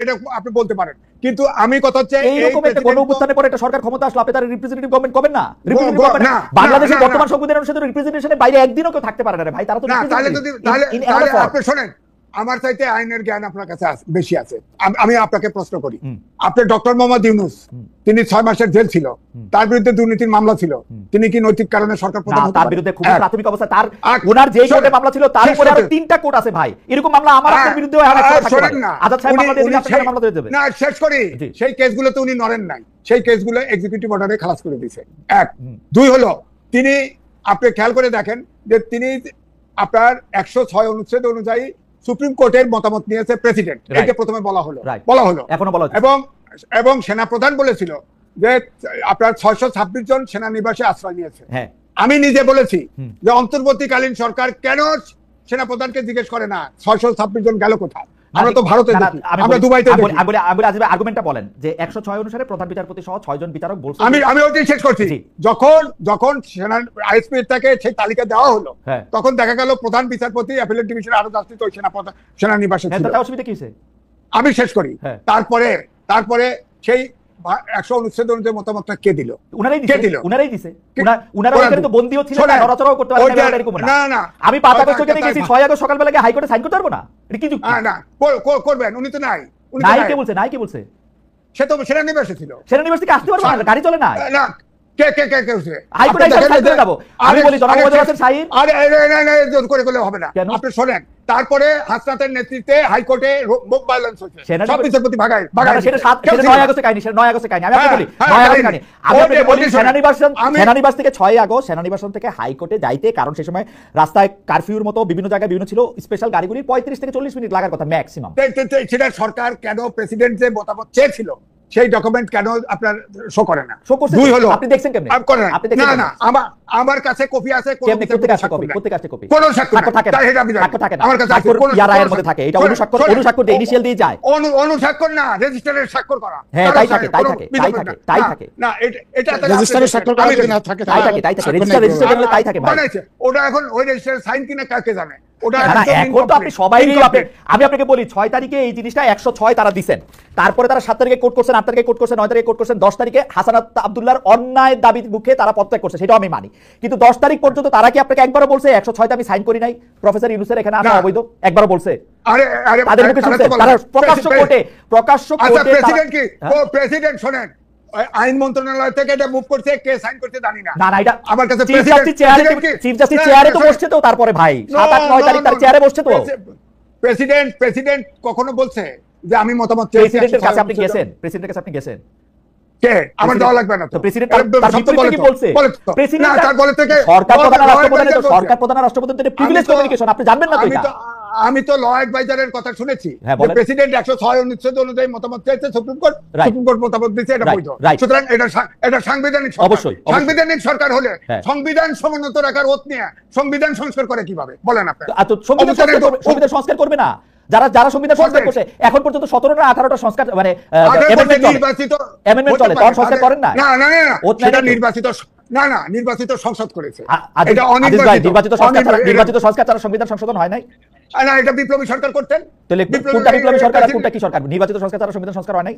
এটা আপনি বলতে পারেন, কিন্তু আমি কথা হচ্ছে এইরকম একটা গণঅভ্যুত্থানের পরে একটা সরকার ক্ষমতা আসলো, আপনি তার রিপ্রেজেন্টেটিভ গভর্নমেন্ট করবেন না? বাংলাদেশের বর্তমান সংবিধান অনুসারে রিপ্রেজেন্টেশনের বাইরে একদিনও কেউ থাকতে পারে না ভাই। তারা তো তাহলে আপনি শোনেন, আমার চাইতে আইনের জ্ঞান আপনার কাছে বেশি আছে। আমি আপনাকে প্রশ্ন করি, আপনি ডক্টর মোহাম্মদ ইউনূস, তিনি 6 মাসের জেল ছিল, তার বিরুদ্ধে দুর্নীতির মামলা ছিল, তিনি কি নৈতিক কারণে সরকার প্রধান হতে পারে? তার বিরুদ্ধে খুব প্রাথমিক অবস্থা তার ওনার যে কোর্টে মামলা ছিল তার উপরে আরো 3টা কোর্ট আছে ভাই। এরকম মামলা আমার আপনার বিরুদ্ধেও আজাদ সাহেব মামলা দিয়ে আপনার মামলা দিয়ে দেবে না। শেষ করি, সেই কেসগুলোতে উনি নড়েন নাই, সেই কেসগুলো এক্সিকিউটিভ অর্ডারে খালাস করে দিয়েছে। 1 2 হলো, তিনি আপনি খেয়াল করে দেখেন যে তিনি আপনার 106 অনুচ্ছেদ অনুযায়ী সুপ্রিম কোর্টের মতামত নিয়েছে প্রেসিডেন্ট, এটা প্রথমে বলা হলো এখনো বলা, এবং সেনা প্রধান বলেছিল যে আপনার 626 জন সেনানিবাসে আশ্রয় নিয়েছে। আমি নিজে বলেছি যে অন্তর্বর্তীকালীন সরকার কেন সেনা প্রধানকে জিজ্ঞেস করে না 626 জন গেল কোথায়? আমরা তো ভারতে দেখি, আমরা দুবাইতে দেখি। আর্গুমেন্টটা বলেন যে 106 অনুসারে প্রধান বিচারপতি সহ 6 জন বিচারক বলছে। আমি ওইটাই শেষ করছি। যখন সেনা আইএসপি থেকে সেই তালিকা দেওয়া হলো, তখন দেখা গেল প্রধান বিচারপতি অ্যাপিলেট ডিভিশনের আরো জাস্টিস ওই সেনানিবাসে ছিল। তাতে অসুবিধা কি হইছে? আমি শেষ করি। তারপরে সেই 100 অনুচ্ছেদ অনুযায়ী মতামতটা কে দিল? উনারাই দিছে। উনারা ওখানে তো বন্দীও ছিলেন না, নড়াচড়াও করতে পারতেন না, এরকম না। আমি 5 আগস্ট ওখানে গেছি, 6 আগস্ট সকালবেলা গিয়ে হাইকোর্টে সাইন করতে পারবো না? এটা কি যুক্তি? না করবেন, উনি তো নাই। কে বলছে? সে তো সেনানিবাসে ছিল। সেনানিবাস থেকে আসতে পারবো না, গাড়ি চলে না। কে হাইকোর্টে সাইন করে যাব। আমি বলি জনাব ওয়াজেদ হোসেন শাহীন, আরে না জোর করে হবে না। আপনি শুনেন, তারপরে হাসনাতের নেতৃত্বে হাইকোর্টে মব ভায়োলেন্স হয়েছে, সব বিচারপতি ভাগায়। সেটা 9 আগস্টের কাহিনী, সেটা 9 আগস্টের কাহিনী। আমি আপনাকে বলি 9 আগস্টের কাহিনী। আমি আপনাকে বলি সেনানিবাস থেকে 6 আগস্ট সেনানিবাস থেকে হাইকোর্টে যাইতে, কারণ সেই সময় রাস্তায় কারফিউর মতো বিভিন্ন জায়গায় বিভিন্ন ছিল, স্পেশাল গাড়িগুলি 35 থেকে 40 মিনিট লাগার কথা ম্যাক্সিমাম। সেটা সরকার কেন প্রেসিডেন্ট যে মতামত চেয়েছিল সেই ডকুমেন্ট কেন আপনার শো করে না? 2 হলো, আপনি দেখছেন কেমনে? না আমার কাছে কপি আছে, কোথেকে আসে কপি? কোন স্বাক্ষর থাকে না, আমার কাছে কোনো ইয়ারায়ের মধ্যে থাকে। এটা অনুস্বাক্ষর ইনিশিয়াল দিয়ে যায়। অনুস্বাক্ষর না, রেজিস্টারের স্বাক্ষর করা। হ্যাঁ, তাই থাকে না, এটা রেজিস্টারের স্বাক্ষর করা না থাকে, তাই থাকে রেজিস্টার করলে তাই থাকে ভাই। ওটা এখন ওই রেজিস্টারের সাইন কিনা কাকে জানে? এখন তো আপনি সবাই, আমি আপনাকে বলি 6 তারিখে এই জিনিসটা 106 তারা দিবেন, তারপরে তারা 7 তারিখে কোর্ট করছেন, 8 তারিখে কোর্ট করছেন, 9 তারিখে কোর্ট করছেন, 10 তারিখে হাসানাত আব্দুল্লাহর অন্যায় দাবির মুখে তারা পদত্যাগ করছে, সেটাও আমি মানি। কিন্তু 10 তারিখ পর্যন্ত তারা কি আপনাকে একবারও বলছে 106 তে আমি সাইন করি নাই, প্রফেসর ইউনূসের এখানে আসা অবৈধ? একবারও বলছে? তাদের মুখে শুনছেন? তারা প্রকাশ্য কোর্টে প্রেসিডেন্ট কি প্রেসিডেন্ট শোনেন, আইন মন্ত্রণালয় থেকে এটা মুভ করছে, কে সাইন করতে জানি না। না এটা আমার কাছে চিফ জাস্টিস চেয়ারে তো বসছে, তো তারপরে ভাই 7 8 9 তারিখ তার চেয়ারে বসছে। তো প্রেসিডেন্ট কখনো বলছে যে আমি মতামত চাইছি? প্রেসিডেন্টের কাছে আপনি গেছেন? প্রেসিডেন্টের কাছে আপনি গেছেন? কে? আমার দেওয়া লাগবে না তো। প্রেসিডেন্ট তার বিপরীতে কি বলছে? প্রেসিডেন্ট তার বলে থেকে সরকার প্রধান রাষ্ট্রপ্রধানের প্রিভিলেজ কমিউনিকেশন আপনি জানবেন না তো? এটা আমি তো ল অ্যাডভাইজারের কথা শুনেছি, প্রেসিডেন্ট 106 অনুচ্ছেদ অনুযায়ী মতামত চাইছে, সুপ্রিম কোর্ট মতামত দিয়েছে, এটা বৈধ। সুতরাং এটা সাংবিধানিক সরকার। অবশ্যই সাংবিধানিক সরকার হলে সংবিধান সমুন্নত রাখার ওত নিয়ে সংবিধান সংস্কার করে কিভাবে বলেন আপনি? সংবিধান সংস্কার করবে না যারা সংবিধান সংস্কার করছে এখন পর্যন্ত 17 না 18টা সংস্কার মানে অ্যামেন্ডমেন্ট চলে, তখন সংস্কার করেন না? সেটা নির্বাচিত সংসদ করেছে। এটা নির্বাচিত সংস্কার ছাড়া সংবিধান সংশোধন হয় নাই। না, এটা বিপ্লবী সরকার করতেন। তাহলে কোনটা বিপ্লবী সরকার আর কোনটা কি সরকার? নির্বাচিত সংস্কার ছাড়া সংবিধান সংস্কার হয় নাই।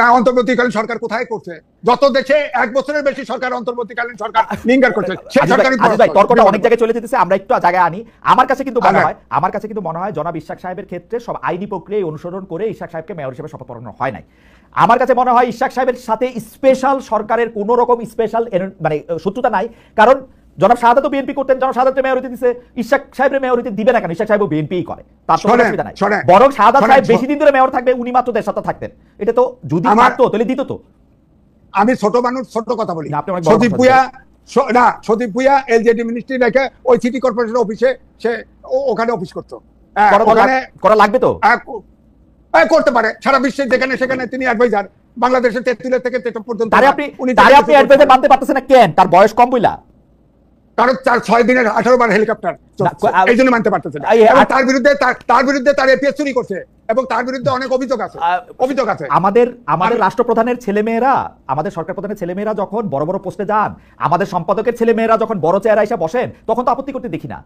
না অন্তর্বর্তীকালীন সরকার কোথায় করছে? যত দেশে 1 বছরের বেশি সরকার অন্তর্বর্তীকালীন সরকার লিঙ্গার করছে। তর্কটা অনেক জায়গায় চলে যেতেছে, আমরা একটু জায়গায় আনি। আমার কাছে কিন্তু মনে হয় জনাব ইশাক সাহেবের ক্ষেত্রে সব আইনি প্রক্রিয়া অনুসরণ করে ইশাক সাহেবকে মেয়র হিসেবে শপথ পড়ানো হয় নাই। আমার কাছে মনে হয় ইশাক সাহেবের সাথে স্পেশাল সরকারের কোন রকম স্পেশাল মানে শত্রুতা নাই, কারণ জনাব শাহাদাত তো বিএনপি করতেন, জনাব শাহাদাত মেয়রিটি দিছে, ইশাক সাহেবের মেয়রিটি দিবে না কেন? ইশাক সাহেব বিএনপিই করে, তার কোনো অসুবিধা নাই। বরং শাহাদাত সাহেব বেশি দিন ধরে মেয়র থাকবে, উনি মাত্র 1.5 সপ্তাহ থাকতেন। এটা তো যদি মাত্র তাহলে দিত তো। আমি ছোট মানুষ, ছোট কথা বলি। সদীপ ভুইয়া এলজেডি মিনিস্ট্রি রেখে ওই সিটি কর্পোরেশন অফিসে সে ওখানে অফিস করতো। করা লাগবে তো, করতে পারে সারা বিশ্বে যেখানে সেখানে তিনি অ্যাডভাইজার। বাংলাদেশের 33 থেকে 63 পর্যন্ত আপনি অ্যাডভাইজার মানতে পারতেছেন না কেন? তার বয়স কম বইলা? কারণ 6 দিনের 18 বার হেলিকপ্টার, এই জন্য মানতে পারতেছে না। তার বিরুদ্ধে তার এপিএস চুরি করছে এবং তার বিরুদ্ধে অনেক অভিযোগ আছে। আমাদের রাষ্ট্রপ্রধানের ছেলেমেয়েরা, আমাদের সরকার প্রধানের ছেলেমেয়েরা যখন বড় বড় পোস্টে যান, আমাদের সম্পাদকের ছেলেমেয়েরা যখন বড় চেয়ারে এসে বসেন, তখন তো আপত্তি করতে দেখি না।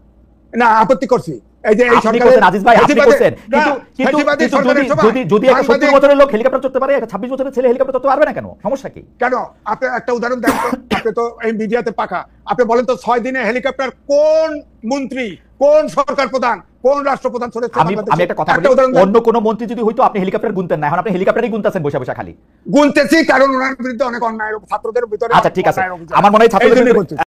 না আপত্তি করছি। এই যে এই আপনি সরকারের করছেন, আজিজ ভাই, আপনি করছেন। কিন্তু ফ্যাসিবাদী কিন্তু সরকারের সময় যদি একটা 70 বাংলাদেশ- বছরের লোক হেলিকপ্টার চড়তে পারে, একটা 26 বছরের ছেলে হেলিকপ্টার চড়তে পারবে না কেন? সমস্যা কি? কেন? আপনি একটা উদাহরণ দেন তো। আপনি তো এই মিডিয়াতে পাকা, আপনি বলেন তো 6 দিনে হেলিকপ্টার কোন মন্ত্রী, কোন সরকার প্রধান, কোন রাষ্ট্রপ্রধান চলেছে আমি বাংলাদেশে? একটা কথা বলি, উদাহরণ দেন। অন্য কোন মন্ত্রী যদি হইতো আপনি হেলিকপ্টার গুনতেন না, এখন আপনি হেলিকপ্টারই গুনতেছেন বসে বসে খালি। গুনতেছি কারণ ওনার বিরুদ্ধে অনেক অন্যায়, ছাত্রদের ভিতরে আচ্ছা ঠিক আছে, অন্যায়ের অভিযোগ। আমার মনে হয় এই জন্যই ছাত্রদের বলছি।